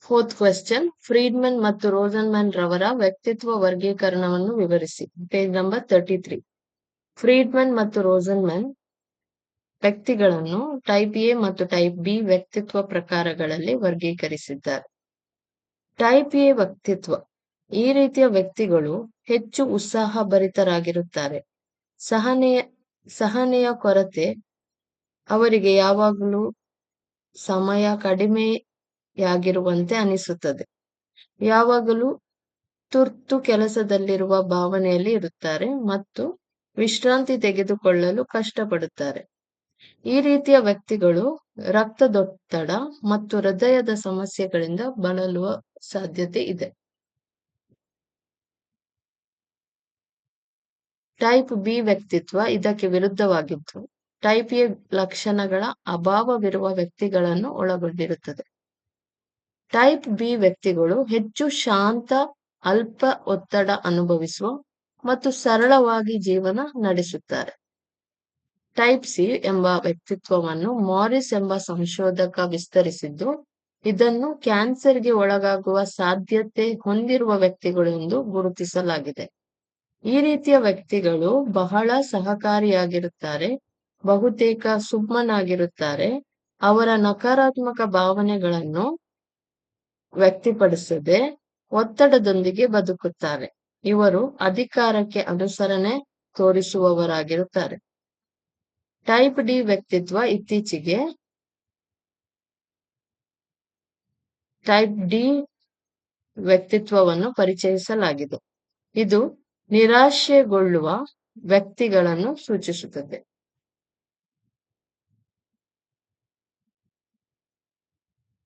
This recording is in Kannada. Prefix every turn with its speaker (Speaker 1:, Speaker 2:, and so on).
Speaker 1: ಫೋರ್ತ್ ಕ್ವೆಶ್ಚನ್, ಫ್ರೀಡ್ಮನ್ ಮತ್ತು ರೋಸನ್ಮನ್ ರವರ ವ್ಯಕ್ತಿತ್ವ ವರ್ಗೀಕರಣವನ್ನು ವಿವರಿಸಿ. Page number 33. ಫ್ರೀಡ್ಮನ್ ಮತ್ತು ರೋಸನ್ಮನ್ ವ್ಯಕ್ತಿಗಳನ್ನು ಟೈಪ್ ಎ ಮತ್ತು ಟೈಪ್ ಬಿ ವ್ಯಕ್ತಿತ್ವ ಪ್ರಕಾರಗಳಲ್ಲಿ ವರ್ಗೀಕರಿಸಿದ್ದಾರೆ. ಟೈಪ್ ಎ ವ್ಯಕ್ತಿತ್ವ. ಈ ರೀತಿಯ ವ್ಯಕ್ತಿಗಳು ಹೆಚ್ಚು ಉತ್ಸಾಹಭರಿತರಾಗಿರುತ್ತಾರೆ. ಸಹನೆಯ ಕೊರತೆ ಅವರಿಗೆ ಯಾವಾಗಲೂ ಸಮಯ ಕಡಿಮೆಯಾಗಿರುವಂತೆ ಅನಿಸುತ್ತದೆ. ಯಾವಾಗಲೂ ತುರ್ತು ಕೆಲಸದಲ್ಲಿರುವ ಭಾವನೆಯಲ್ಲಿ ಇರುತ್ತಾರೆ ಮತ್ತು ವಿಶ್ರಾಂತಿ ತೆಗೆದುಕೊಳ್ಳಲು ಕಷ್ಟಪಡುತ್ತಾರೆ. ಈ ರೀತಿಯ ವ್ಯಕ್ತಿಗಳು ರಕ್ತದೊತ್ತಡ ಮತ್ತು ಹೃದಯದ ಸಮಸ್ಯೆಗಳಿಂದ ಬಳಲುವ ಸಾಧ್ಯತೆ ಇದೆ. ಟೈಪ್ ಬಿ ವ್ಯಕ್ತಿತ್ವ ಇದಕ್ಕೆ ವಿರುದ್ಧವಾಗಿದ್ದು, ಟೈಪ್ ಎ ಲಕ್ಷಣಗಳ ಅಭಾವವಿರುವ ವ್ಯಕ್ತಿಗಳನ್ನು ಒಳಗೊಂಡಿರುತ್ತದೆ. ಟೈಪ್ ಬಿ ವ್ಯಕ್ತಿಗಳು ಹೆಚ್ಚು ಶಾಂತ, ಅಲ್ಪ ಒತ್ತಡ ಅನುಭವಿಸುವ ಮತ್ತು ಸರಳವಾಗಿ ಜೀವನ ನಡೆಸುತ್ತಾರೆ. ಟೈಪ್ ಸಿ ಎಂಬ ವ್ಯಕ್ತಿತ್ವವನ್ನು ಮಾರಿಸ್ ಎಂಬ ಸಂಶೋಧಕ ವಿಸ್ತರಿಸಿದ್ದು, ಇದನ್ನು ಕ್ಯಾನ್ಸರ್ಗೆ ಒಳಗಾಗುವ ಸಾಧ್ಯತೆ ಹೊಂದಿರುವ ವ್ಯಕ್ತಿಗಳು ಎಂದು ಗುರುತಿಸಲಾಗಿದೆ. ಈ ರೀತಿಯ ವ್ಯಕ್ತಿಗಳು ಬಹಳ ಸಹಕಾರಿಯಾಗಿರುತ್ತಾರೆ, ಬಹುತೇಕ ಸುಮ್ಮನಾಗಿರುತ್ತಾರೆ, ಅವರ ನಕಾರಾತ್ಮಕ ಭಾವನೆಗಳನ್ನು ವ್ಯಕ್ತಪಡಿಸದೆ ಒತ್ತಡದೊಂದಿಗೆ ಬದುಕುತ್ತಾರೆ. ಇವರು ಅಧಿಕಾರಕ್ಕೆ ಅನುಸರಣೆ ತೋರಿಸುವವರಾಗಿರುತ್ತಾರೆ. ಟೈಪ್ ಡಿ ವ್ಯಕ್ತಿತ್ವ ಇತ್ತೀಚೆಗೆ ಟೈಪ್ ಡಿ ವ್ಯಕ್ತಿತ್ವವನ್ನು ಪರಿಚಯಿಸಲಾಗಿದೆ. ಇದು ನಿರಾಶೆಗೊಳ್ಳುವ ವ್ಯಕ್ತಿಗಳನ್ನು ಸೂಚಿಸುತ್ತದೆ.